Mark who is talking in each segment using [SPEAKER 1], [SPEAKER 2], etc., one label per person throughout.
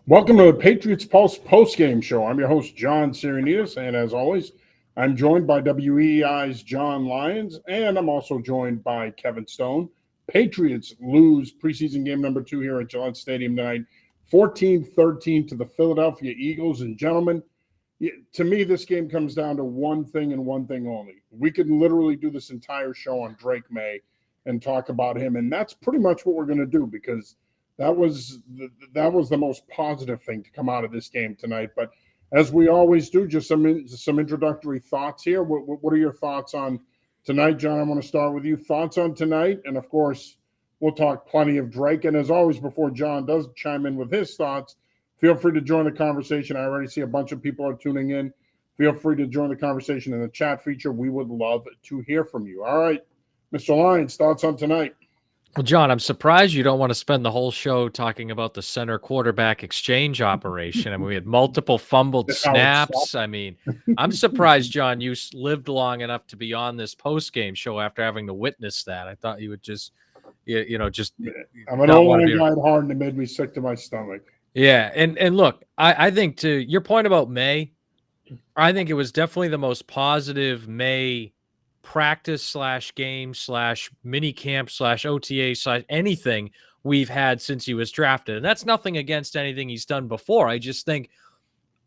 [SPEAKER 1] Welcome to the Patriots Pulse post-game show. I'm your host, John Sirenius, and as always, I'm joined by WEI's John Lyons, and I'm also joined by Kevin Stone. Patriots lose preseason game number 2 here at Gillette Stadium tonight, 14-13 to the Philadelphia Eagles. And gentlemen, to me, this game comes down to one thing and one thing only. We could literally do this entire show on Drake May and talk about him, and that's pretty much what we're going to do because that was the most positive thing to come out of this game tonight. But as we always do, just some introductory thoughts here. What are your thoughts on tonight, John? I want to start with you. Thoughts on tonight, and of course, we'll talk plenty of Drake. And as always, before John does chime in with his thoughts, feel free to join the conversation. I already see a bunch of people are tuning in. Feel free to join the conversation in the chat feature. We would love to hear from you. All right, Mr. Lyons, thoughts on tonight?
[SPEAKER 2] Well, John, I'm surprised you don't want to spend the whole show talking about the center quarterback exchange operation. I mean, we had multiple fumbled snaps. I mean, I'm surprised, John, you lived long enough to be on this post-game show after having to witness that. I thought you would just, just.
[SPEAKER 1] I'm an old man guy at heart, and it made me sick to my stomach.
[SPEAKER 2] Yeah, and look, I think to your point about May, I think it was definitely the most positive May practice / game / mini camp / OTA / anything we've had since he was drafted. And that's nothing against anything he's done before. I just think,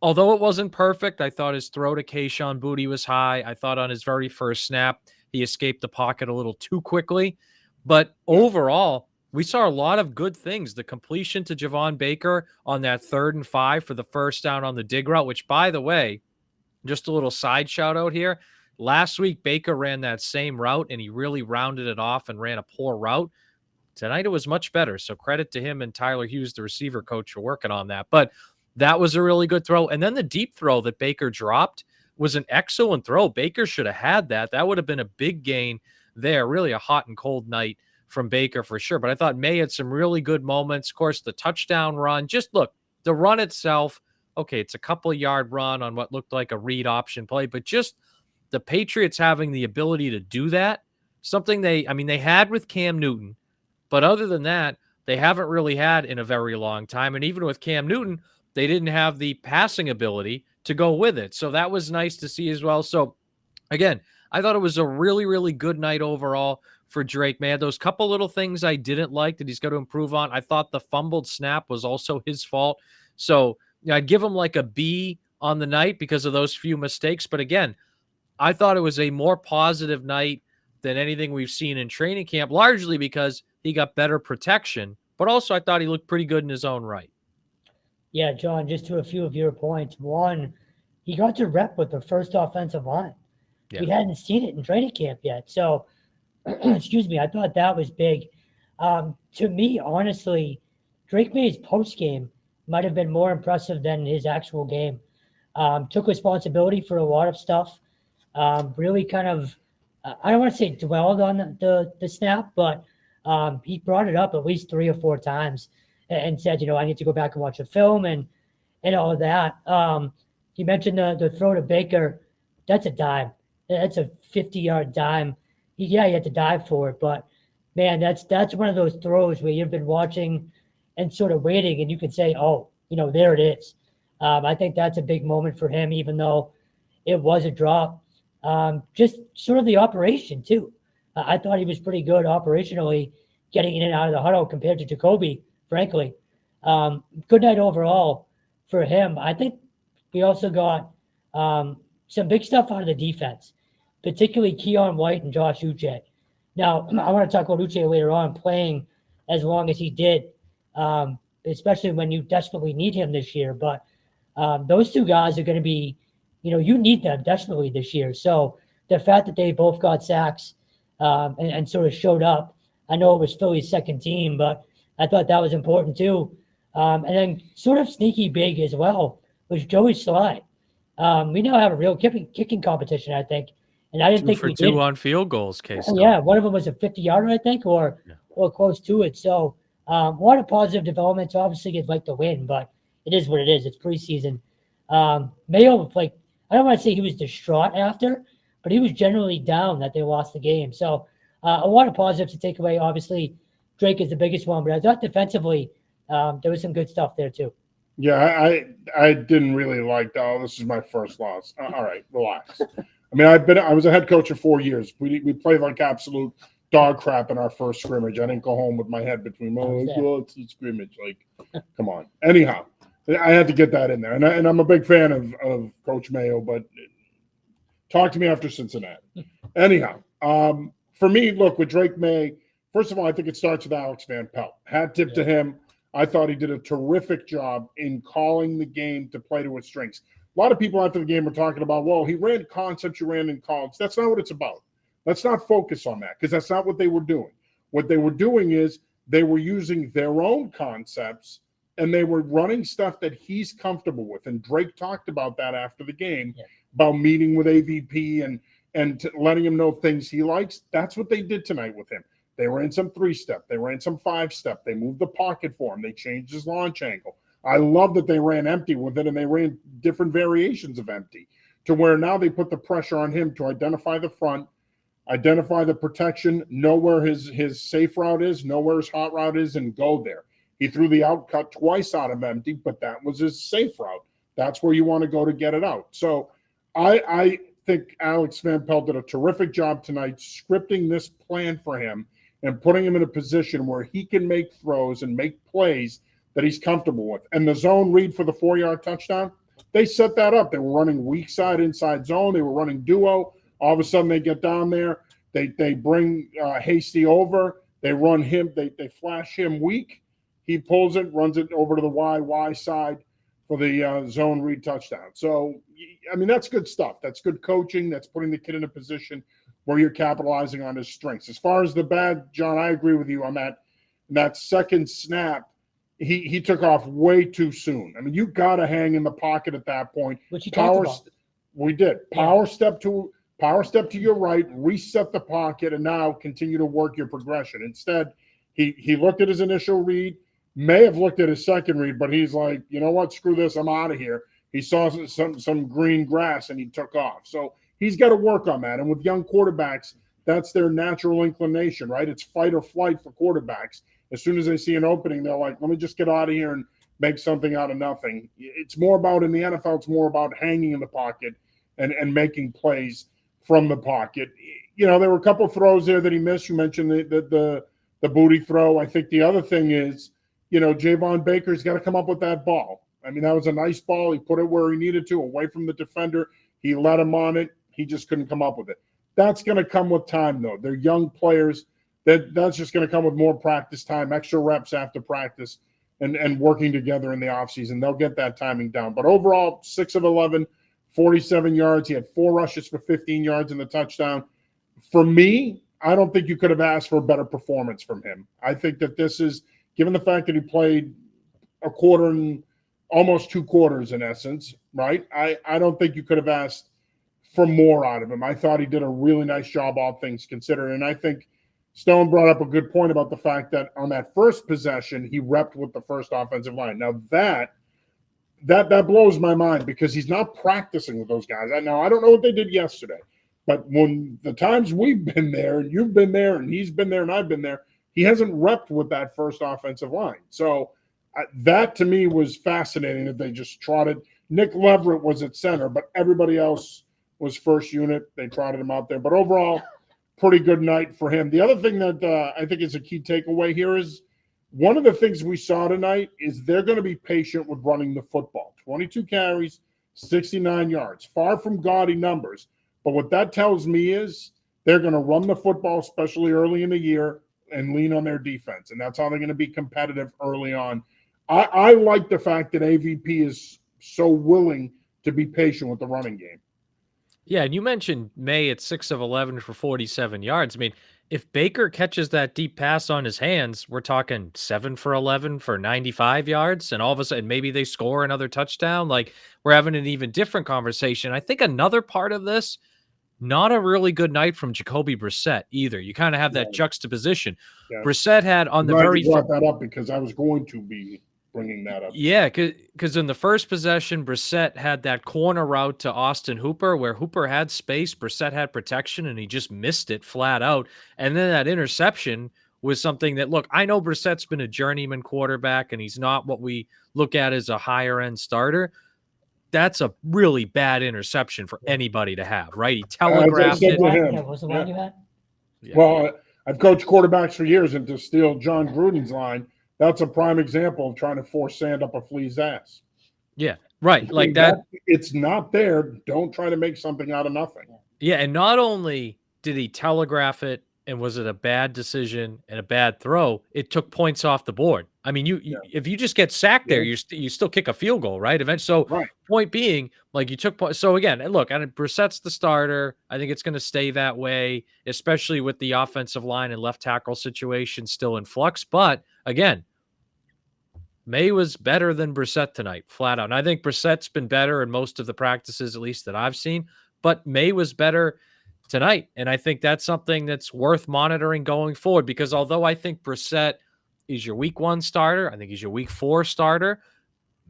[SPEAKER 2] although it wasn't perfect, I thought his throw to Kayshon Boutte was high. I thought on his very first snap, he escaped the pocket a little too quickly. But overall, we saw a lot of good things. The completion to Javon Baker on that 3rd and 5 for the first down on the dig route, which, by the way, just a little side shout out here. Last week, Baker ran that same route, and he really rounded it off and ran a poor route. Tonight, it was much better. So credit to him and Tyler Hughes, the receiver coach, for working on that. But that was a really good throw. And then the deep throw that Baker dropped was an excellent throw. Baker should have had that. That would have been a big gain there. Really a hot and cold night from Baker for sure. But I thought May had some really good moments. Of course, the touchdown run. Just look, the run itself, okay, it's a couple-yard run on what looked like a read option play, but just the Patriots having the ability to do that, something they had with Cam Newton, but other than that, they haven't really had in a very long time. And even with Cam Newton, they didn't have the passing ability to go with it. So that was nice to see as well. So again, I thought it was a really, really good night overall for Drake May. Those couple little things I didn't like that he's got to improve on. I thought the fumbled snap was also his fault. So I'd give him like a B on the night because of those few mistakes. But again, I thought it was a more positive night than anything we've seen in training camp, largely because he got better protection, but also I thought he looked pretty good in his own right.
[SPEAKER 3] Yeah, John, just to a few of your points. One, he got to rep with the first offensive line. Yeah. We hadn't seen it in training camp yet. So, excuse me, I thought that was big. To me, honestly, Drake May's post-game might have been more impressive than his actual game. Took responsibility for a lot of stuff. Really kind of, I don't want to say dwelled on the snap, but he brought it up at least 3 or 4 times and said, I need to go back and watch the film and all of that. You mentioned the throw to Baker. That's a dime. That's a 50-yard dime. He had to dive for it, but man, that's one of those throws where you've been watching and sort of waiting, and you can say, oh, there it is. I think that's a big moment for him, even though it was a drop. Just sort of the operation too. I thought he was pretty good operationally getting in and out of the huddle compared to Jacoby, frankly. Good night overall for him. I think we also got some big stuff out of the defense, particularly Keon White and Josh Uche. Now, I want to talk about Uche later on, playing as long as he did, especially when you desperately need him this year. But those two guys are going to be, you need them desperately this year. So the fact that they both got sacks and sort of showed up, I know it was Philly's second team, but I thought that was important too. And then sort of sneaky big as well was Joey Slye. We now have a real kicking competition, I think. And I didn't think we did.
[SPEAKER 2] 2 for 2 on field goals, Case.
[SPEAKER 3] Yeah, one of them was a 50-yarder, I think, or close to it. So a lot of positive developments. Obviously, you'd like to win, but it is what it is. It's preseason. Mayo, I don't want to say he was distraught after, but he was generally down that they lost the game. So a lot of positives to take away. Obviously, Drake is the biggest one, but I thought defensively there was some good stuff there too.
[SPEAKER 1] Yeah, I didn't really like. Oh, this is my first loss. All right, relax. I mean, I was a head coach for 4 years. We played like absolute dog crap in our first scrimmage. I didn't go home with my head between it's a scrimmage. Like, come on. Anyhow, I had to get that in there, and I'm a big fan of Coach Mayo, but talk to me after Cincinnati. Anyhow, for me, look, with Drake May, first of all, I think it starts with Alex Van Pelt. Hat tip to him. I thought he did a terrific job in calling the game to play to his strengths. A lot of people after the game were talking about, well, he ran concepts you ran in college. That's not what it's about. Let's not focus on that because that's not what they were doing. What they were doing is they were using their own concepts and they were running stuff that he's comfortable with. And Drake talked about that after the game, about meeting with AVP and letting him know things he likes. That's what they did tonight with him. They ran some 3-step. They ran some 5-step. They moved the pocket for him. They changed his launch angle. I love that they ran empty with it, and they ran different variations of empty to where now they put the pressure on him to identify the front, identify the protection, know where his safe route is, know where his hot route is, and go there. He threw the out cut twice out of empty, but that was his safe route. That's where you want to go to get it out. So I think Alex Van Pelt did a terrific job tonight scripting this plan for him and putting him in a position where he can make throws and make plays that he's comfortable with. And the zone read for the 4-yard touchdown, they set that up. They were running weak side, inside zone. They were running duo. All of a sudden they get down there. They bring Hasty over. They run him. They flash him weak. He pulls it, runs it over to the Y side for the zone read touchdown. So, I mean, that's good stuff. That's good coaching. That's putting the kid in a position where you're capitalizing on his strengths. As far as the bad, John, I agree with you on that second snap. He took off way too soon. I mean, you got to hang in the pocket at that point.
[SPEAKER 3] Which you talked about.
[SPEAKER 1] We did. Power step to your right, reset the pocket, and now continue to work your progression. Instead, he looked at his initial read, may have looked at his second read, but he's like, you know what, screw this, I'm out of here. He saw some green grass and he took off. So he's got to work on that. And with young quarterbacks, that's their natural inclination, right? It's fight or flight for quarterbacks. As soon as they see an opening, they're like, let me just get out of here and make something out of nothing. It's more about, in the NFL, it's more about hanging in the pocket and making plays from the pocket. You know, there were a couple of throws there that he missed. You mentioned the booty throw. I think the other thing is, you know, Javon Baker's got to come up with that ball. I mean, that was a nice ball. He put it where he needed to, away from the defender. He let him on it. He just couldn't come up with it. That's going to come with time, though. They're young players. That's just going to come with more practice time, extra reps after practice, and working together in the offseason. They'll get that timing down. But overall, 6 of 11, 47 yards. He had 4 rushes for 15 yards in the touchdown. For me, I don't think you could have asked for a better performance from him. I think that this is, given the fact that he played a quarter and almost 2 quarters in essence, right? I don't think you could have asked for more out of him. I thought he did a really nice job, all things considered. And I think Stone brought up a good point about the fact that on that first possession, he repped with the first offensive line. Now that blows my mind because he's not practicing with those guys. Now, I don't know what they did yesterday, but when the times we've been there and you've been there and he's been there and I've been there, he hasn't repped with that first offensive line. So that to me was fascinating that they just trotted. Nick Leverett was at center, but everybody else was first unit. They trotted him out there. But overall, pretty good night for him. The other thing that I think is a key takeaway here is one of the things we saw tonight is they're going to be patient with running the football. 22 carries, 69 yards, far from gaudy numbers. But what that tells me is they're going to run the football, especially early in the year, and lean on their defense. And that's how they're going to be competitive early on. I like the fact that AVP is so willing to be patient with the running game.
[SPEAKER 2] Yeah, and you mentioned May at 6 of 11 for 47 yards. I mean, if Baker catches that deep pass on his hands, we're talking 7 for 11 for 95 yards, and all of a sudden maybe they score another touchdown. Like, we're having an even different conversation. I think another part of this, not a really good night from Jacoby Brissett either. You kind of have that juxtaposition. Yeah. Brissett had on the very
[SPEAKER 1] brought that up because I was going to be bringing that up.
[SPEAKER 2] Yeah, because in the first possession, Brissett had that corner route to Austin Hooper where Hooper had space, Brissett had protection, and he just missed it flat out. And then that interception was something that, look, I know Brissett's been a journeyman quarterback and he's not what we look at as a higher end starter. That's a really bad interception for anybody to have, right? He telegraphed it.
[SPEAKER 3] Yeah, was the one you had?
[SPEAKER 1] Yeah. Well, I've coached quarterbacks for years, and to steal John Gruden's line, that's a prime example of trying to force sand up a flea's ass.
[SPEAKER 2] Yeah, right. Like that.
[SPEAKER 1] It's not there. Don't try to make something out of nothing.
[SPEAKER 2] Yeah, and not only did he telegraph it, and was it a bad decision and a bad throw, it took points off the board. I mean, if you just get sacked there, you still kick a field goal, right? Eventually, so point being, like you took points. So again, look, and Brissett's the starter. I think it's going to stay that way, especially with the offensive line and left tackle situation still in flux. But again, May was better than Brissett tonight, flat out. And I think Brissett's been better in most of the practices, at least that I've seen. But May was better tonight. And I think that's something that's worth monitoring going forward, because although I think Brissett is your week 1 starter, I think he's your week 4 starter.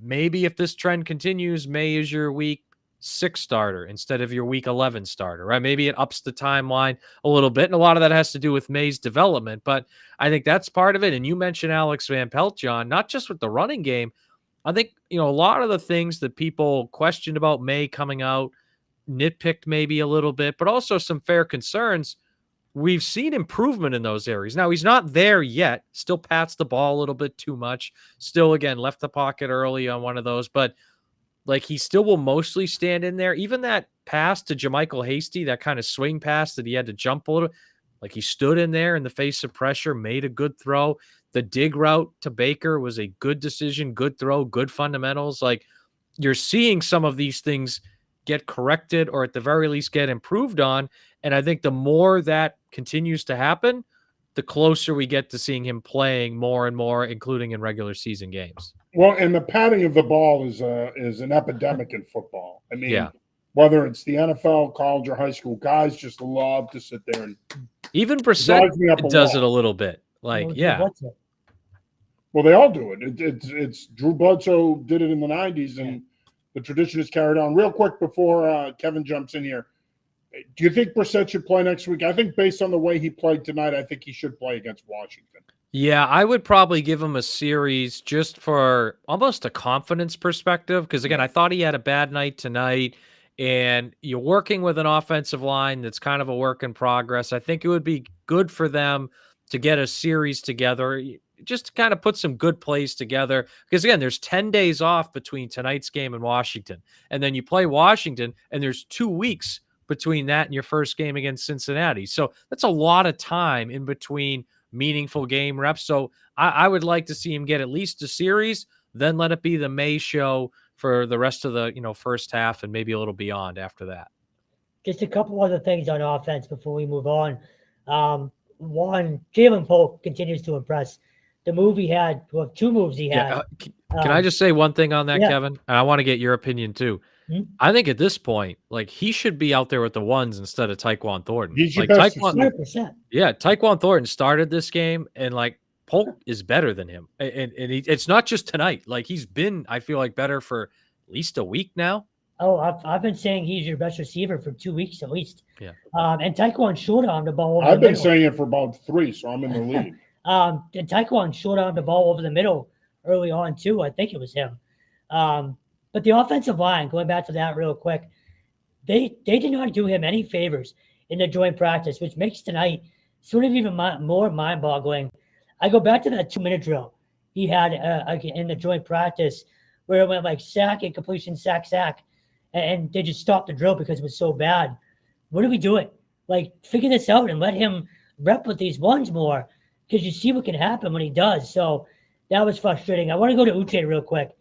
[SPEAKER 2] Maybe if this trend continues, May is your week 6 starter instead of your week 11 starter, right? Maybe it ups the timeline a little bit. And a lot of that has to do with May's development, but I think that's part of it. And you mentioned Alex Van Pelt, John, not just with the running game. I think, a lot of the things that people questioned about May coming out, nitpicked maybe a little bit, but also some fair concerns. We've seen improvement in those areas. Now, he's not there yet. Still pats the ball a little bit too much. Still, again, left the pocket early on one of those, but like he still will mostly stand in there. Even that pass to Jermichael Hasty, that kind of swing pass that he had to jump a little, like he stood in there in the face of pressure, made a good throw. The dig route to Baker was a good decision, good throw, good fundamentals. Like you're seeing some of these things get corrected or at the very least get improved on. And I think the more that continues to happen, the closer we get to seeing him playing more and more, including in regular season games.
[SPEAKER 1] Well, and the patting of the ball is an epidemic in football. I mean, whether it's the NFL, college, or high school, guys just love to sit there and
[SPEAKER 2] even Brissett does it a little bit. Like,
[SPEAKER 1] well, they all do it. It's Drew Bledsoe did it in the 90s, and the tradition is carried on. Real quick before Kevin jumps in here, do you think Brissett should play next week? I think based on the way he played tonight, I think he should play against Washington.
[SPEAKER 2] Yeah, I would probably give him a series just for almost a confidence perspective. Because again, I thought he had a bad night tonight, and you're working with an offensive line that's kind of a work in progress. I think it would be good for them to get a series together, just to kind of put some good plays together. Because again, there's 10 days off between tonight's game and Washington. And then you play Washington, and there's 2 weeks between that and your first game against Cincinnati. So that's a lot of time in between meaningful game reps. So I would like to see him get at least a series, then let it be the May show for the rest of the first half and maybe a little beyond after that.
[SPEAKER 3] Just a couple other things on offense before we move on. One, Jalen Polk continues to impress. The move he had, well, 2 moves he had.
[SPEAKER 2] Can I just say one thing on that, Kevin? And I want to get your opinion too. I think at this point, like he should be out there with the ones instead of Tyquan Thornton.
[SPEAKER 1] He's
[SPEAKER 2] like Tyquan Thornton started this game, and like Polk is better than him. And it's not just tonight. Like he's been, I feel like, better for at least a week now.
[SPEAKER 3] Oh, I've been saying he's your best receiver for 2 weeks at least.
[SPEAKER 2] Yeah.
[SPEAKER 3] And Tyquan short-armed the ball over
[SPEAKER 1] I've
[SPEAKER 3] the
[SPEAKER 1] been
[SPEAKER 3] middle.
[SPEAKER 1] saying it for about 3, so I'm in the lead.
[SPEAKER 3] And Tyquan short-armed the ball over the middle early on too. I think it was him. But the offensive line, going back to that real quick, they did not do him any favors in the joint practice, which makes tonight sort of even more mind-boggling. I go back to that 2-minute drill he had in the joint practice where it went like sack, incompletion, sack, and they just stopped the drill because it was so bad. What are we doing? Like, figure this out and let him rep with these ones more, because you see what can happen when he does. So that was frustrating. I want to go to Uche real quick.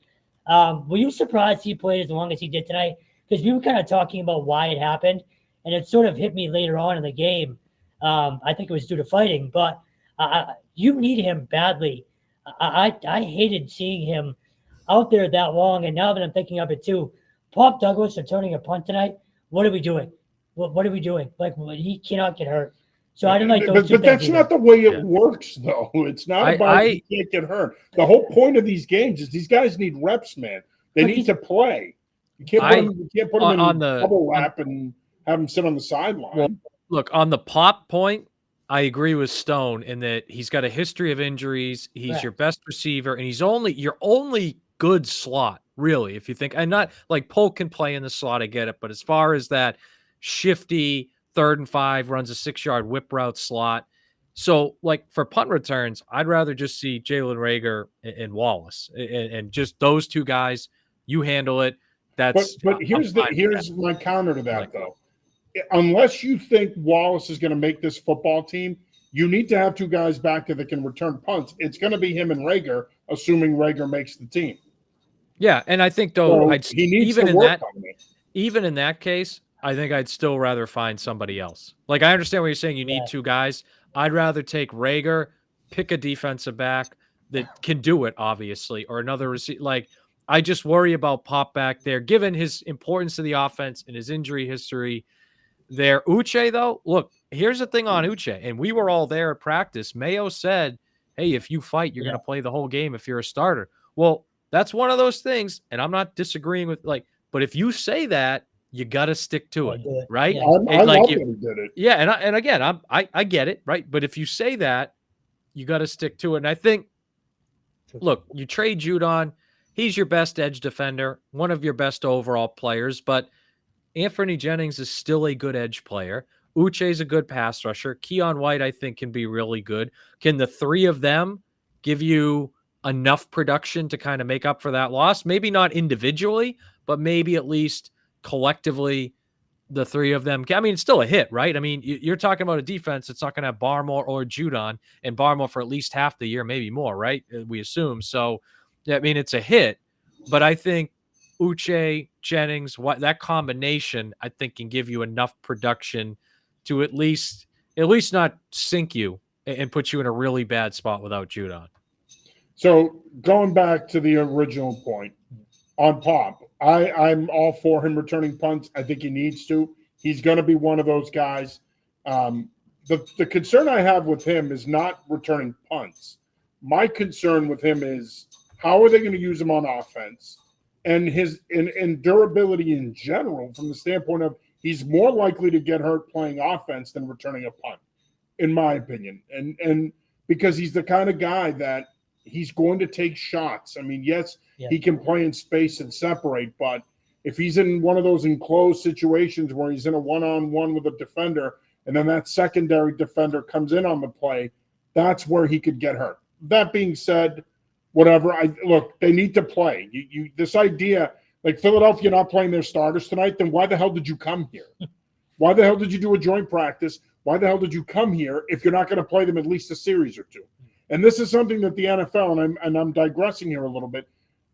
[SPEAKER 3] Were you surprised he played as long as he did tonight? Because we were kind of talking about why it happened, and it sort of hit me later on in the game. I think it was due to fighting, but you need him badly. I hated seeing him out there that long, and now that I'm thinking of it too, Pop Douglas returning a punt tonight. What are we doing? What are we doing? Like, he cannot get hurt. So I don't like those.
[SPEAKER 1] But that's not the way it works, though. It's not about you can't get hurt. The whole point of these games is these guys need reps, man. They need to play. You can't put them in the bubble wrap and have them sit on the sideline.
[SPEAKER 2] Well, look, on the Pop point, I agree with Stone in that he's got a history of injuries. He's your best receiver, and he's your only good slot, really, if you think. And not like Polk can play in the slot, I get it. But as far as that shifty 3rd and 5, runs a 6-yard whip route slot. So, like for punt returns, I'd rather just see Jalen Reagor and Wallace, and just those two guys. You handle it. That's
[SPEAKER 1] but here's my counter to that, though. Unless you think Wallace is going to make this football team, you need to have two guys back there that can return punts. It's going to be him and Reagor, assuming Reagor makes the team.
[SPEAKER 2] Yeah, and I think though
[SPEAKER 1] he needs to work on it.
[SPEAKER 2] Even in that case, I think I'd still rather find somebody else. Like I understand what you're saying. You need two guys. I'd rather take Reagor, pick a defensive back that can do it, obviously, or another receiver. Like I just worry about Pop back there, given his importance to the offense and his injury history. There, Uche, though, look, here's the thing on Uche, and we were all there at practice. Mayo said, hey, if you fight, you're going to play the whole game if you're a starter. Well, that's one of those things, and I'm not disagreeing with, but if you say that, you got to stick to it, right?
[SPEAKER 1] Yeah. I love that he did it.
[SPEAKER 2] Yeah, and again, I get it, right? But if you say that, you got to stick to it. And I think, look, you trade Judon, he's your best edge defender, one of your best overall players, but Anthony Jennings is still a good edge player. Uche is a good pass rusher. Keon White, I think, can be really good. Can the three of them give you enough production to kind of make up for that loss? Maybe not individually, but maybe at least collectively, the three of them. I mean, it's still a hit, right? I mean, you're talking about a defense that's not going to have Barmore or Judon, and Barmore for at least half the year, maybe more, right? We assume. So, yeah, I mean, it's a hit, but I think Uche, Jennings, that combination, I think, can give you enough production to at least not sink you and put you in a really bad spot without Judon.
[SPEAKER 1] So going back to the original point on Pop, I'm all for him returning punts. I think he needs to. He's going to be one of those guys. The concern I have with him is not returning punts. My concern with him is how are they going to use him on offense? And his durability in general, from the standpoint of he's more likely to get hurt playing offense than returning a punt, in my opinion. And because he's the kind of guy that he's going to take shots. I mean, yes, he can play in space and separate, but if he's in one of those enclosed situations where he's in a one-on-one with a defender, and then that secondary defender comes in on the play, that's where he could get hurt. That being said, whatever. Look, they need to play. You this idea, like Philadelphia not playing their starters tonight, then why the hell did you come here? Why the hell did you do a joint practice? Why the hell did you come here if you're not going to play them at least a series or two? And this is something that the NFL, and I'm digressing here a little bit,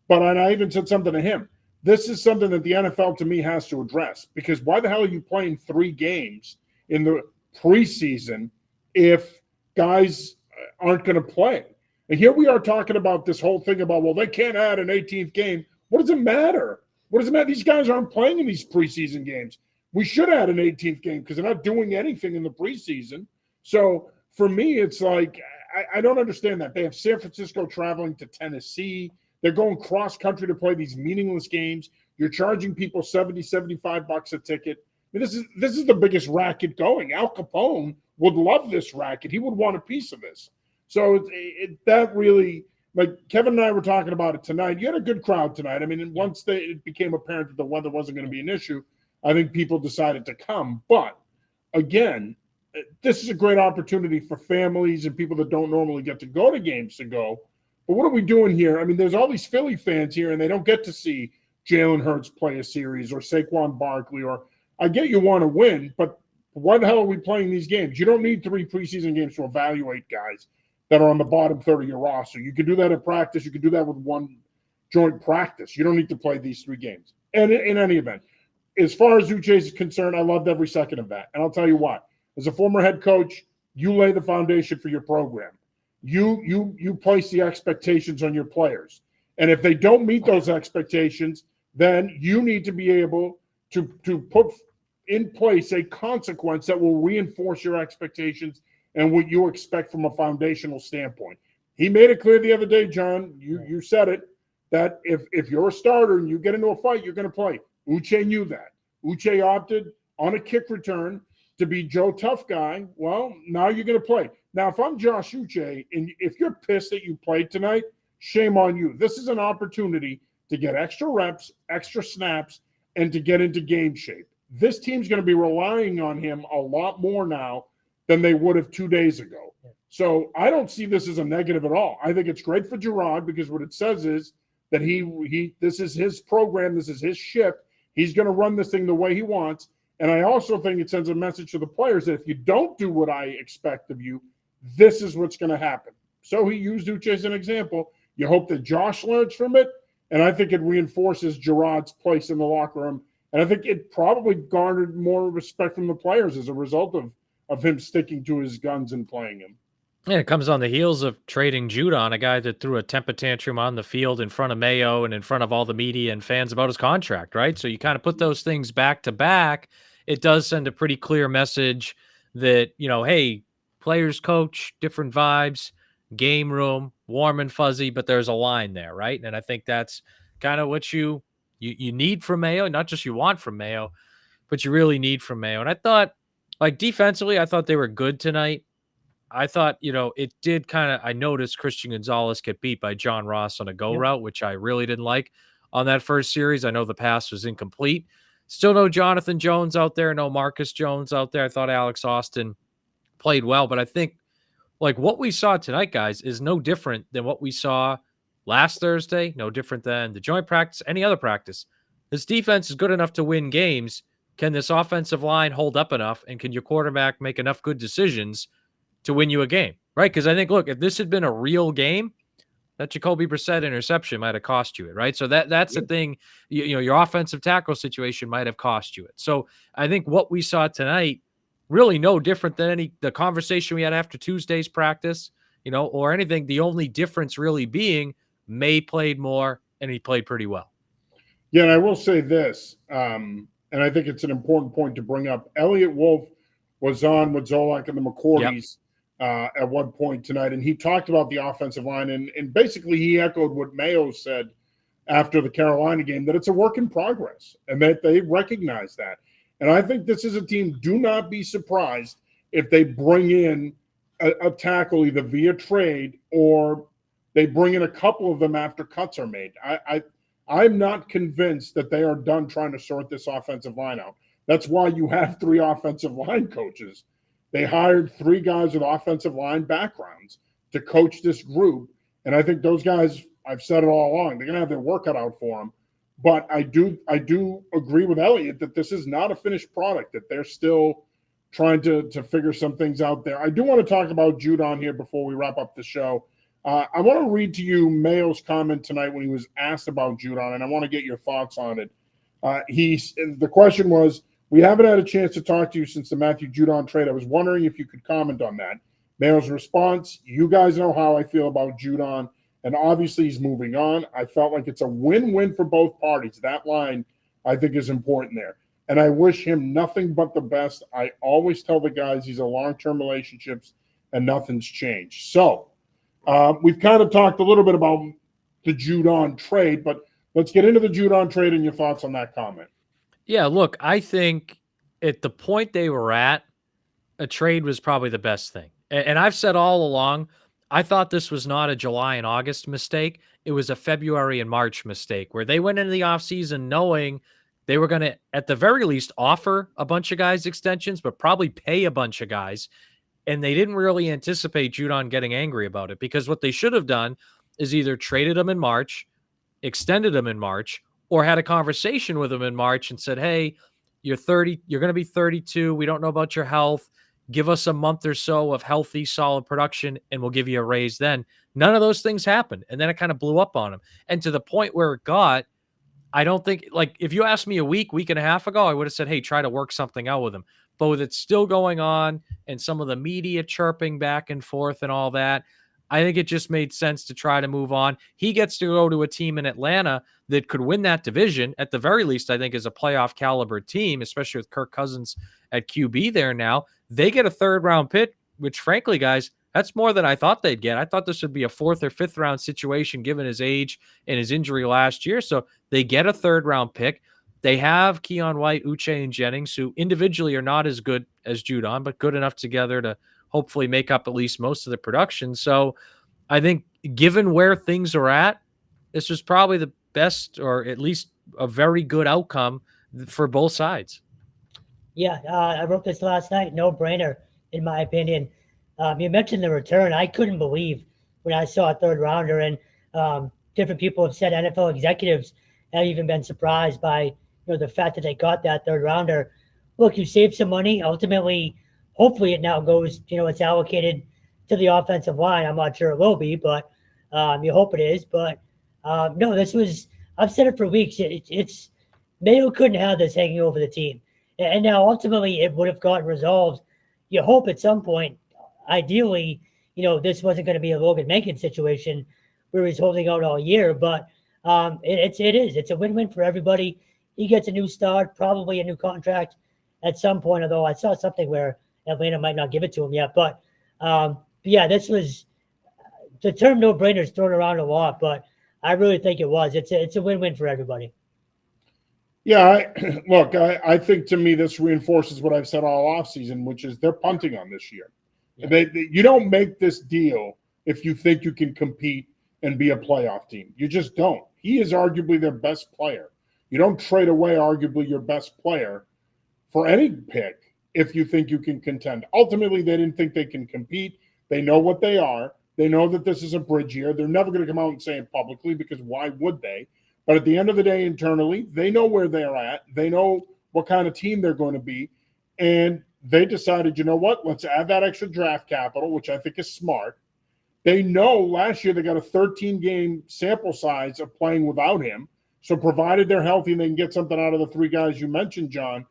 [SPEAKER 1] but I even said something to him. This is something that the NFL, to me, has to address, because why the hell are you playing 3 games in the preseason if guys aren't going to play? And here we are talking about this whole thing about, well, they can't add an 18th game. What does it matter? What does it matter? These guys aren't playing in these preseason games. We should add an 18th game because they're not doing anything in the preseason. So for me, it's like, I don't understand that. They have San Francisco traveling to Tennessee. They're going cross-country to play these meaningless games. You're charging people $70, $75 a ticket. I mean, this is the biggest racket going. Al Capone would love this racket. He would want a piece of this. So that really, like Kevin and I were talking about it tonight. You had a good crowd tonight. I mean, once it became apparent that the weather wasn't going to be an issue, I think people decided to come. But again, this is a great opportunity for families and people that don't normally get to go to games to go. But what are we doing here? I mean, there's all these Philly fans here, and they don't get to see Jalen Hurts play a series or Saquon Barkley. Or I get you want to win, but why the hell are we playing these games? You don't need 3 preseason games to evaluate guys that are on the bottom third of your roster. You can do that in practice. You can do that with one joint practice. You don't need to play these 3 games. And in any event, as far as Uche is concerned, I loved every second of that. And I'll tell you what. As a former head coach, you lay the foundation for your program. You place the expectations on your players. And if they don't meet those expectations, then you need to be able to put in place a consequence that will reinforce your expectations and what you expect from a foundational standpoint. He made it clear the other day, John, you said it, that if you're a starter and you get into a fight, you're going to play. Uche knew that. Uche opted on a kick return to be Joe Tough Guy, well, now you're going to play. Now, if I'm Josh Uche, and if you're pissed that you played tonight, shame on you. This is an opportunity to get extra reps, extra snaps, and to get into game shape. This team's going to be relying on him a lot more now than they would have 2 days ago. So I don't see this as a negative at all. I think it's great for Gerard because what it says is that this is his program, this is his ship. He's going to run this thing the way he wants. And I also think it sends a message to the players that if you don't do what I expect of you, this is what's going to happen. So he used Uche as an example. You hope that Josh learns from it, and I think it reinforces Gerard's place in the locker room. And I think it probably garnered more respect from the players as a result of him sticking to his guns and playing him.
[SPEAKER 2] And it comes on the heels of trading Judon, a guy that threw a temper tantrum on the field in front of Mayo and in front of all the media and fans about his contract, right? So you kind of put those things back to back. It does send a pretty clear message that, hey, players coach, different vibes, game room, warm and fuzzy, but there's a line there, right? And I think that's kind of what you need from Mayo, not just you want from Mayo, but you really need from Mayo. And I thought, like, defensively, I thought they were good tonight. I thought, it did I noticed Christian Gonzalez get beat by John Ross on a go route, which I really didn't like on that first series. I know the pass was incomplete. Still no Jonathan Jones out there, no Marcus Jones out there. I thought Alex Austin played well, but I think like what we saw tonight, guys, is no different than what we saw last Thursday, no different than the joint practice, any other practice. This defense is good enough to win games. Can this offensive line hold up enough, and can your quarterback make enough good decisions to win you a game, right? Because I think, look, if this had been a real game, that Jacoby Brissett interception might have cost you it, right? So that's the thing. Your offensive tackle situation might have cost you it. So I think what we saw tonight, really no different than the conversation we had after Tuesday's practice, or anything. The only difference really being May played more, and he played pretty well.
[SPEAKER 1] Yeah, and I will say this, and I think it's an important point to bring up. Elliott Wolf was on with Zolak and the McCourties at one point tonight, and he talked about the offensive line, and basically he echoed what Mayo said after the Carolina game, that it's a work in progress, and that they recognize that. And I think this is a team, do not be surprised if they bring in a tackle either via trade or they bring in a couple of them after cuts are made. I'm not convinced that they are done trying to sort this offensive line out. That's why you have 3 offensive line coaches. They hired 3 guys with offensive line backgrounds to coach this group. And I think those guys, I've said it all along, they're going to have their work cut out for them. But I do agree with Elliott that this is not a finished product, that they're still trying to figure some things out there. I do want to talk about Judon here before we wrap up the show. I want to read to you Mayo's comment tonight when he was asked about Judon, and I want to get your thoughts on it. The question was, we haven't had a chance to talk to you since the Matthew Judon trade. I was wondering if you could comment on that. Mayo's response, you guys know how I feel about Judon, and obviously he's moving on. I felt like it's a win-win for both parties. That line, I think, is important there. And I wish him nothing but the best. I always tell the guys these are long-term relationships, and nothing's changed. So we've kind of talked a little bit about the Judon trade, but let's get into the Judon trade and your thoughts on that comment.
[SPEAKER 2] Yeah, look, I think at the point they were at, a trade was probably the best thing. And I've said all along, I thought this was not a July and August mistake. It was a February and March mistake where they went into the offseason knowing they were going to, at the very least, offer a bunch of guys extensions, but probably pay a bunch of guys. And they didn't really anticipate Judon getting angry about it, because what they should have done is either traded him in March, extended him in March, or had a conversation with him in March and said, hey, you're 30, you're going to be 32. We don't know about your health. Give us a month or so of healthy, solid production, and we'll give you a raise then. None of those things happened. And then it kind of blew up on him. And to the point where it got, I don't think, like, if you asked me a week and a half ago, I would have said, hey, try to work something out with him. But with it still going on and some of the media chirping back and forth and all that, I think it just made sense to try to move on. He gets to go to a team in Atlanta that could win that division. At the very least, I think is a playoff caliber team, especially with Kirk Cousins at QB there now. They get a 3rd round pick, which frankly, guys, that's more than I thought they'd get. I thought this would be a 4th or 5th round situation given his age and his injury last year. So they get a 3rd round pick. They have Keon White, Uche, and Jennings, who individually are not as good as Judon, but good enough together to hopefully make up at least most of the production. So I think given where things are at, this was probably the best, or at least a very good outcome for both sides.
[SPEAKER 3] Yeah, I wrote this last night. No brainer, in my opinion. You mentioned the return. I couldn't believe when I saw a third rounder, and different people have said NFL executives have even been surprised by the fact that they got that third rounder. Look, you saved some money. Ultimately, hopefully, it now goes. It's allocated to the offensive line. I'm not sure it will be, but you hope it is. But no, this was. I've said it for weeks. It's Mayo couldn't have this hanging over the team. And now ultimately it would have gotten resolved. You hope at some point, ideally, this wasn't going to be a Logan Mankins situation where he's holding out all year, but it is. It's a win-win for everybody. He gets a new start, probably a new contract at some point, although I saw something where Atlanta might not give it to him yet. But yeah, this was the term no-brainer is thrown around a lot, but I really think it was. It's a win-win for everybody.
[SPEAKER 1] Yeah, I think to me this reinforces what I've said all offseason, which is they're punting on this year. Yeah. You don't make this deal if you think you can compete and be a playoff team. You just don't. He is arguably their best player. You don't trade away arguably your best player for any pick if you think you can contend. Ultimately, they didn't think they can compete. They know what they are. They know that this is a bridge year. They're never going to come out and say it publicly because why would they? But at the end of the day, internally, they know where they're at. They know what kind of team they're going to be. And they decided, you know what, let's add that extra draft capital, which I think is smart. They know last year they got a 13-game sample size of playing without him. So provided they're healthy and they can get something out of the three guys you mentioned, John,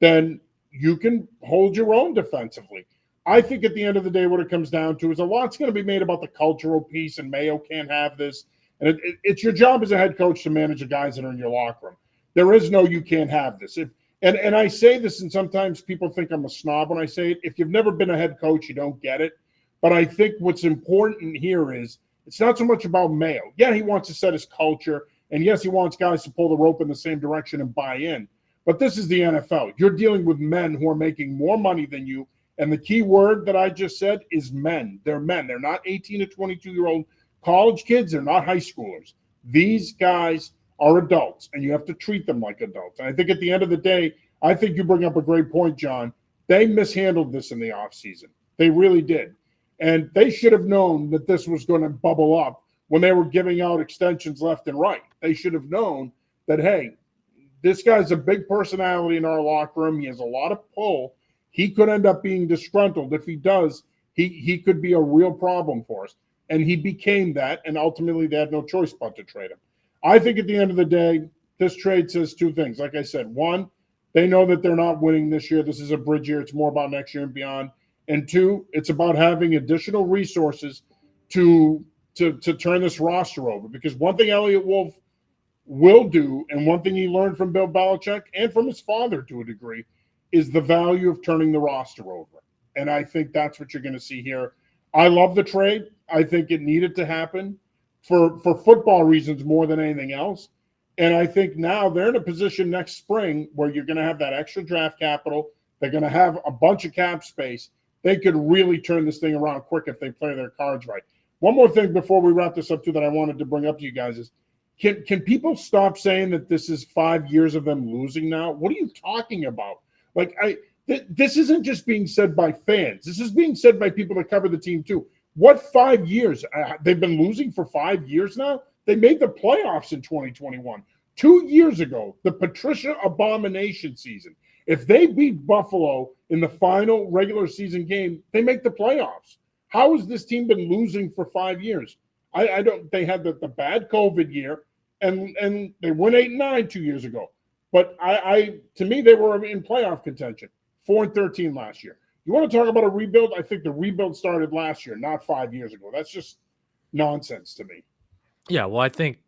[SPEAKER 1] then you can hold your own defensively. I think at the end of the day, what it comes down to is a lot's going to be made about the cultural piece, and Mayo can't have this. And it's your job as a head coach to manage the guys that are in your locker room. There is no you can't have this. And I say this, and sometimes people think I'm a snob when I say it. If you've never been a head coach, you don't get it. But I think what's important here is it's not so much about Mayo. Yeah, he wants to set his culture. And yes, he wants guys to pull the rope in the same direction and buy in. But this is the NFL. You're dealing with men who are making more money than you. And the key word that I just said is men. They're men. They're not 18 to 22-year-old college kids. They're not high schoolers. These guys are adults, and you have to treat them like adults. And I think at the end of the day, I think you bring up a great point, John. They mishandled this in the offseason. They really did. And they should have known that this was going to bubble up when they were giving out extensions left and right. They should have known that, hey, this guy's a big personality in our locker room. He has a lot of pull. He could end up being disgruntled. If he does, he could be a real problem for us. And he became that, and ultimately they had no choice but to trade him. I think at the end of the day, this trade says two things. Like I said, one, they know that they're not winning this year. This is a bridge year. It's more about next year and beyond. And two, it's about having additional resources to turn this roster over. Because one thing Elliott Wolf will do, and one thing he learned from Bill Belichick and from his father to a degree, is the value of turning the roster over. And I think that's what you're going to see here. I love the trade. I think it needed to happen for football reasons more than anything else. And I think now they're in a position next spring where you're going to have that extra draft capital. They're going to have a bunch of cap space. They could really turn this thing around quick if they play their cards right. One more thing before we wrap this up, too, that I wanted to bring up to you guys is, can people stop saying that this is 5 years of them losing now? What are you talking about? Like, this isn't just being said by fans. This is being said by people that cover the team, too. What 5 years? They've been losing for 5 years now? They made the playoffs in 2021. 2 years ago, the Patricia abomination season. If they beat Buffalo in the final regular season game, they make the playoffs. How has this team been losing for 5 years? I don't. They had the bad COVID year, and they went 8-9 2 years ago. But to me, they were in playoff contention. 4-13 last year. You want to talk about a rebuild? I think the rebuild started last year, not 5 years ago. That's just nonsense to me.
[SPEAKER 2] Yeah, well, I think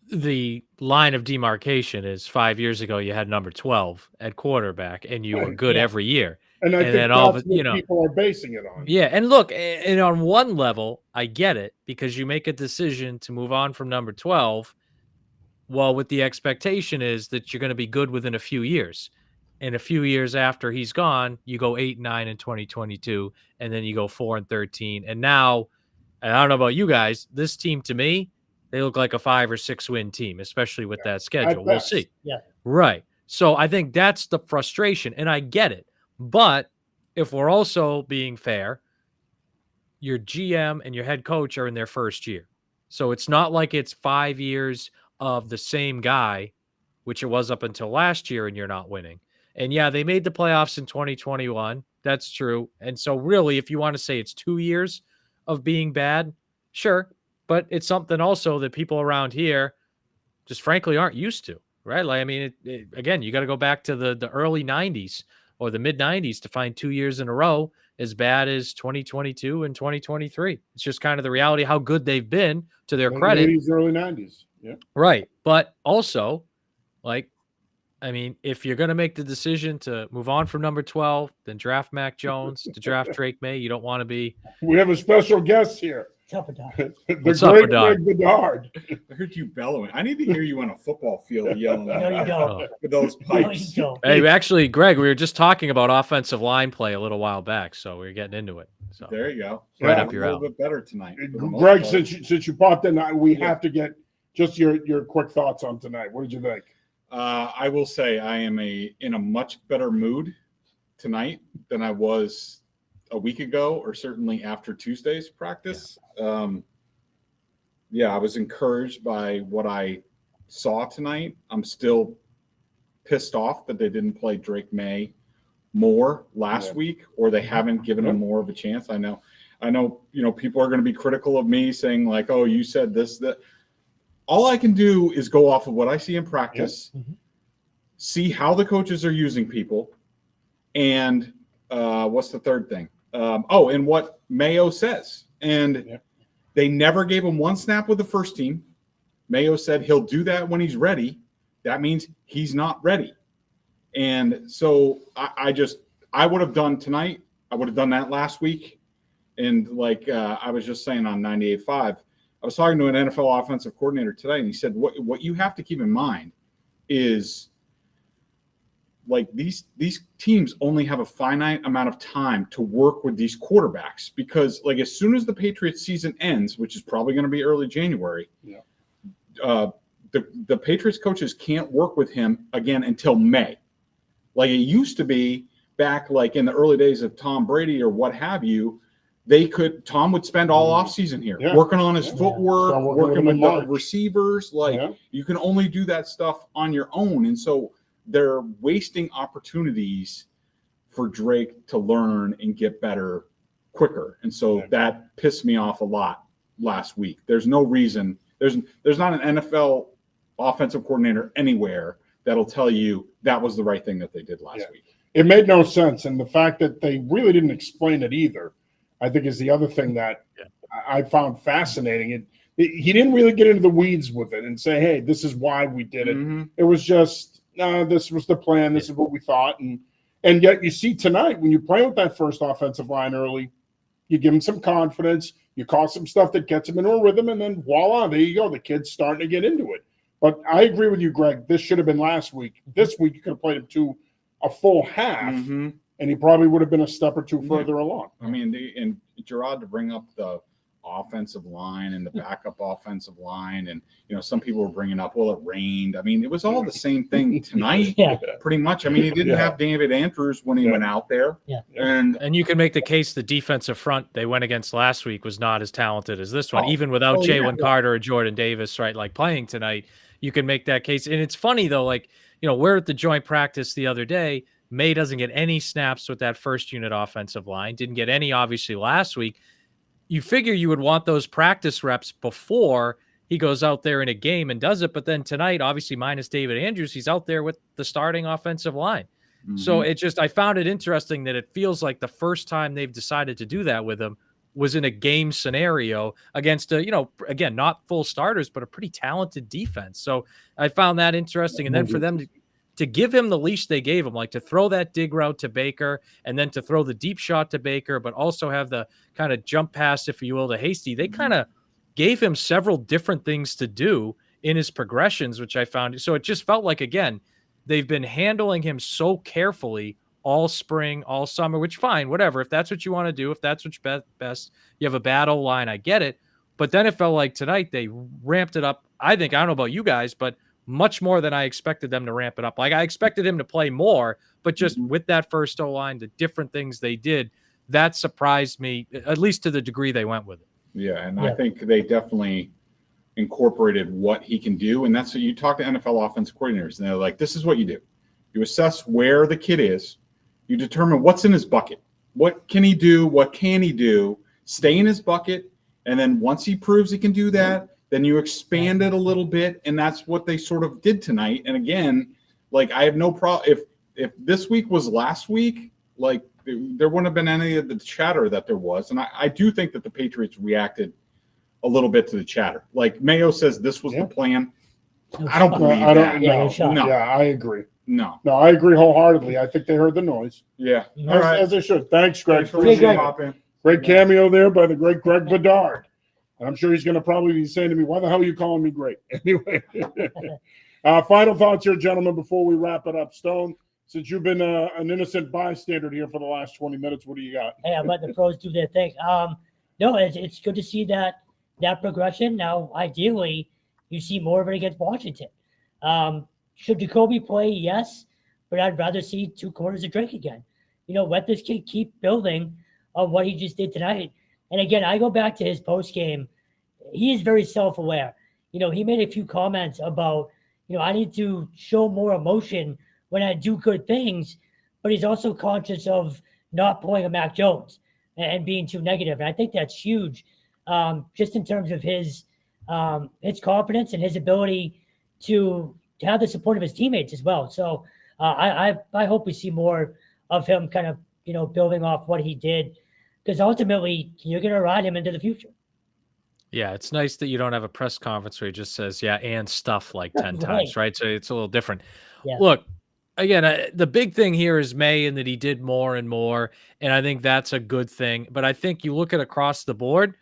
[SPEAKER 2] the line of demarcation is 5 years ago you had number 12 at quarterback and you were good every year.
[SPEAKER 1] And I think
[SPEAKER 2] then
[SPEAKER 1] that's what people are basing it on.
[SPEAKER 2] Yeah, and look, and on one level, I get it because you make a decision to move on from number 12. Well, with the expectation is that you're going to be good within a few years. And a few years after he's gone, you go 8-9 in 2022, and then you go 4-13. And now, and I don't know about you guys, this team to me, they look like a 5 or 6 win team, especially with that schedule. We'll see.
[SPEAKER 3] Yeah.
[SPEAKER 2] Right. So I think that's the frustration, and I get it. But if we're also being fair, your GM and your head coach are in their first year. So it's not like it's 5 years of the same guy, which it was up until last year, and you're not winning. And yeah, they made the playoffs in 2021. That's true. And so really, if you want to say it's 2 years of being bad, sure. But it's something also that people around here just frankly aren't used to, right? Like, I mean, again, you got to go back to the early 90s or the mid 90s to find 2 years in a row as bad as 2022 and 2023. It's just kind of the reality of how good they've been, to their credit.
[SPEAKER 1] 80s, early 90s. Yeah.
[SPEAKER 2] Right. But also, like, I mean, if you're going to make the decision to move on from number 12, then draft Mac Jones, to draft Drake May, you don't want to be.
[SPEAKER 1] We have a special guest here.
[SPEAKER 3] What's up, Doc?
[SPEAKER 1] The
[SPEAKER 2] What's up,
[SPEAKER 1] great
[SPEAKER 2] Doc?
[SPEAKER 1] Greg Bedard.
[SPEAKER 4] I heard you bellowing. I need to hear you on a football field yelling
[SPEAKER 3] No, you don't.
[SPEAKER 4] with those
[SPEAKER 3] No, you
[SPEAKER 4] pipes.
[SPEAKER 3] don't.
[SPEAKER 2] Hey, actually, Greg, we were just talking about offensive line play a little while back, so we are getting into it. So
[SPEAKER 4] There you go.
[SPEAKER 2] Right
[SPEAKER 1] Yeah,
[SPEAKER 2] up your
[SPEAKER 4] a little
[SPEAKER 2] alley.
[SPEAKER 4] bit better tonight. for the most
[SPEAKER 1] Greg,
[SPEAKER 4] part.
[SPEAKER 1] since you popped in, we
[SPEAKER 4] Yeah.
[SPEAKER 1] have to get just your quick thoughts on tonight. What did you think?
[SPEAKER 4] I will say I am in a much better mood tonight than I was a week ago, or certainly after Tuesday's practice. I was encouraged by what I saw tonight. I'm still pissed off that they didn't play Drake May more last week, or they haven't given him more of a chance. I know, people are going to be critical of me saying like, oh, you said this, that. All I can do is go off of what I see in practice, see how the coaches are using people, and what's the third thing? And what Mayo says. And they never gave him one snap with the first team. Mayo said he'll do that when he's ready. That means he's not ready. And so I would have done tonight. I would have done that last week. And like I was just saying on 98.5, I was talking to an NFL offensive coordinator today, and he said, what you have to keep in mind is like these teams only have a finite amount of time to work with these quarterbacks, because like as soon as the Patriots season ends, which is probably going to be early January, the Patriots coaches can't work with him again until May. Like it used to be back like in the early days of Tom Brady or what have you. Tom would spend all off season here working on his footwork,
[SPEAKER 1] Start
[SPEAKER 4] working with the
[SPEAKER 1] March.
[SPEAKER 4] receivers. You can only do that stuff on your own. And so they're wasting opportunities for Drake to learn and get better quicker. And so that pissed me off a lot last week. There's no reason. There's not an NFL offensive coordinator anywhere that'll tell you that was the right thing that they did last week.
[SPEAKER 1] It made no sense. And the fact that they really didn't explain it either, I think, is the other thing that I found fascinating. He didn't really get into the weeds with it and say, hey, this is why we did it.
[SPEAKER 4] Mm-hmm.
[SPEAKER 1] It was just, no, this was the plan. This is what we thought. And yet you see tonight, when you play with that first offensive line early, you give them some confidence, you call some stuff that gets them into a rhythm, and then voila, there you go. The kid's starting to get into it. But I agree with you, Greg. This should have been last week. This week, you could have played him to a full half, and he probably would have been a step or two further along.
[SPEAKER 4] I mean, and Gerard, to bring up the offensive line and the backup offensive line, and some people were bringing up, well, it rained. I mean, it was all the same thing tonight, pretty much. I mean, he didn't have David Andrews when he went out there,
[SPEAKER 2] and you can make the case the defensive front they went against last week was not as talented as this one, even without Jalen Carter or Jordan Davis, right? Like playing tonight, you can make that case. And it's funny though, like we're at the joint practice the other day. May doesn't get any snaps with that first unit offensive line. Didn't get any, obviously, last week. You figure you would want those practice reps before he goes out there in a game and does it. But then tonight, obviously, minus David Andrews, he's out there with the starting offensive line. So I found it interesting that it feels like the first time they've decided to do that with him was in a game scenario against again, not full starters, but a pretty talented defense. So I found that interesting. And then for them to give him the leash they gave him, like to throw that dig route to Baker and then to throw the deep shot to Baker, but also have the kind of jump pass, if you will, to Hasty. They kind of gave him several different things to do in his progressions, which I found. So it just felt like, again, they've been handling him so carefully all spring, all summer, which fine, whatever. If that's what you want to do, if that's what's best, you have a battle line, I get it. But then it felt like tonight they ramped it up. I think, I don't know about you guys, but much more than I expected them to ramp it up. Like I expected him to play more, but just with that first O-line, the different things they did, that surprised me, at least to the degree they went with it.
[SPEAKER 4] Yeah, and I think they definitely incorporated what he can do. And that's what you talk to NFL offensive coordinators, and they're like, this is what you do. You assess where the kid is. You determine what's in his bucket. What can he do? What can he do? Stay in his bucket. And then once he proves he can do that, then you expand it a little bit. And that's what they sort of did tonight. And again, like I have no problem. If this week was last week, like there wouldn't have been any of the chatter that there was. And I do think that the Patriots reacted a little bit to the chatter. Like Mayo says this was the plan. I don't believe that.
[SPEAKER 1] No, I agree.
[SPEAKER 4] No,
[SPEAKER 1] I agree wholeheartedly. I think they heard the noise.
[SPEAKER 4] Yeah.
[SPEAKER 1] All right. As they should. Thanks, Greg.
[SPEAKER 4] Appreciate
[SPEAKER 1] Great cameo there by the great Greg Bedard. And I'm sure he's going to probably be saying to me, why the hell are you calling me great? Anyway, final thoughts here, gentlemen, before we wrap it up. Stone, since you've been an innocent bystander here for the last 20 minutes, what do you got?
[SPEAKER 3] Hey, I'm letting the pros do their thing. No, it's good to see that progression. Now, ideally, you see more of it against Washington. Should Jacoby play? Yes, but I'd rather see 2 quarters of Drake again. Let this kid keep building on what he just did tonight. And again, I go back to his post game. He is very self-aware. He made a few comments about, I need to show more emotion when I do good things, but he's also conscious of not pulling a Mac Jones and being too negative. And I think that's huge, just in terms of his confidence and his ability to have the support of his teammates as well. So I hope we see more of him kind of, building off what he did, because ultimately you're going to ride him into the future.
[SPEAKER 2] Yeah, it's nice that you don't have a press conference where he just says, yeah, and stuff like 10 times, right? So it's a little different. Yeah. Look, again, the big thing here is May and that he did more and more, and I think that's a good thing. But I think you look at across the board,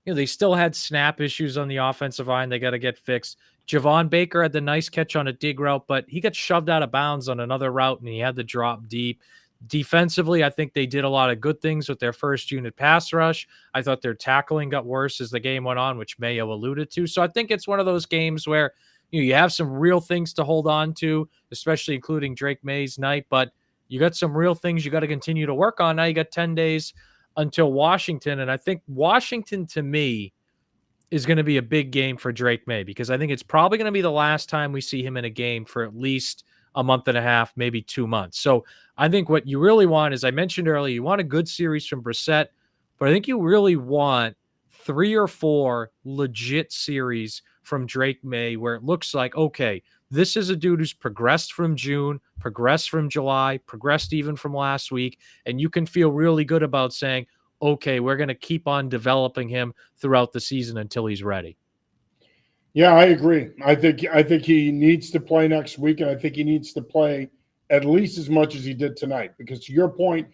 [SPEAKER 2] they still had snap issues on the offensive line. They got to get fixed. Javon Baker had the nice catch on a dig route, but he got shoved out of bounds on another route, and he had to drop deep. Defensively, I think they did a lot of good things with their first unit pass rush. I thought their tackling got worse as the game went on, which Mayo alluded to. So I think it's one of those games where you have some real things to hold on to, especially including Drake May's night, but you got some real things you got to continue to work on. Now you got 10 days until Washington, and I think Washington, to me, is going to be a big game for Drake May, because I think it's probably going to be the last time we see him in a game for at least a month and a half, maybe 2 months. So I think what you really want, as I mentioned earlier, you want a good series from Brissett, but I think you really want 3 or 4 legit series from Drake May where it looks like, okay, this is a dude who's progressed from June, progressed from July, progressed even from last week, and you can feel really good about saying, okay, we're going to keep on developing him throughout the season until he's ready.
[SPEAKER 1] Yeah, I agree. I think he needs to play next week, and I think he needs to play at least as much as he did tonight. Because to your point,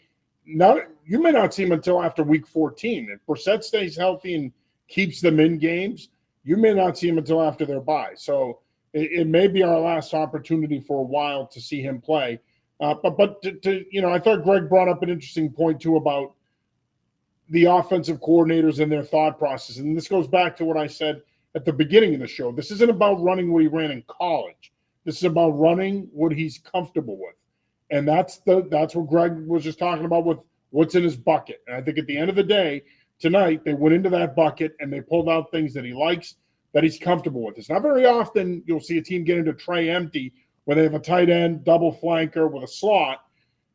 [SPEAKER 1] you may not see him until after week 14. If Brissett stays healthy and keeps them in games, you may not see him until after their bye. So it may be our last opportunity for a while to see him play. But I thought Greg brought up an interesting point too about the offensive coordinators and their thought process. And this goes back to what I said at the beginning of the show. This isn't about running what he ran in college. This is about running what he's comfortable with. And that's what Greg was just talking about with what's in his bucket. And I think at the end of the day, tonight, they went into that bucket and they pulled out things that he likes, that he's comfortable with. It's not very often you'll see a team get into tray empty where they have a tight end, double flanker with a slot.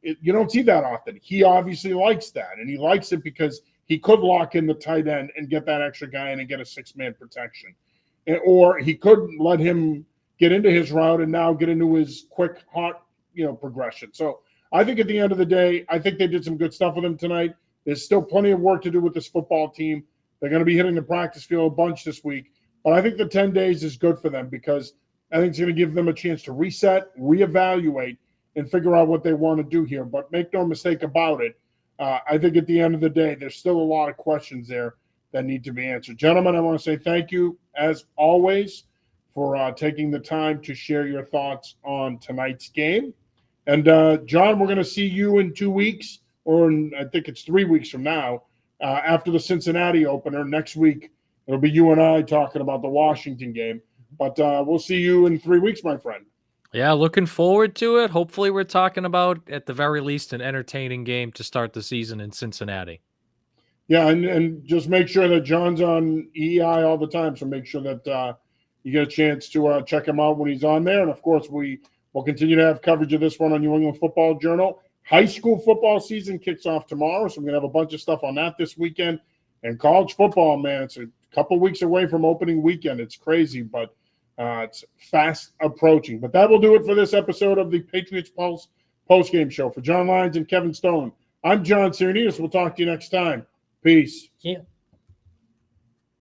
[SPEAKER 1] You don't see that often. He obviously likes that, and he likes it because he could lock in the tight end and get that extra guy in and get a 6-man protection. Or he could let him get into his route and now get into his quick, hot, progression. So I think at the end of the day, I think they did some good stuff with him tonight. There's still plenty of work to do with this football team. They're going to be hitting the practice field a bunch this week. But I think the 10 days is good for them because I think it's going to give them a chance to reset, reevaluate, and figure out what they want to do here. But make no mistake about it, I think at the end of the day, there's still a lot of questions there that need to be answered. Gentlemen, I want to say thank you, as always, for taking the time to share your thoughts on tonight's game. And John, we're going to see you in 2 weeks, or I think it's 3 weeks from now, after the Cincinnati opener. Next week, it'll be you and I talking about the Washington game. But we'll see you in 3 weeks, my friend.
[SPEAKER 2] Yeah, looking forward to it. Hopefully we're talking about, at the very least, an entertaining game to start the season in Cincinnati.
[SPEAKER 1] Yeah, and just make sure that John's on EI all the time. So make sure that you get a chance to check him out when he's on there. And, of course, we will continue to have coverage of this one on New England Football Journal. High school football season kicks off tomorrow, so we're going to have a bunch of stuff on that this weekend. And college football, man, it's a couple weeks away from opening weekend. It's crazy, but it's fast approaching. But that will do it for this episode of the Patriots Pulse postgame show. For John Lyons and Kevin Stone, I'm John Sirenius. We'll talk to you next time. Peace.
[SPEAKER 3] See you.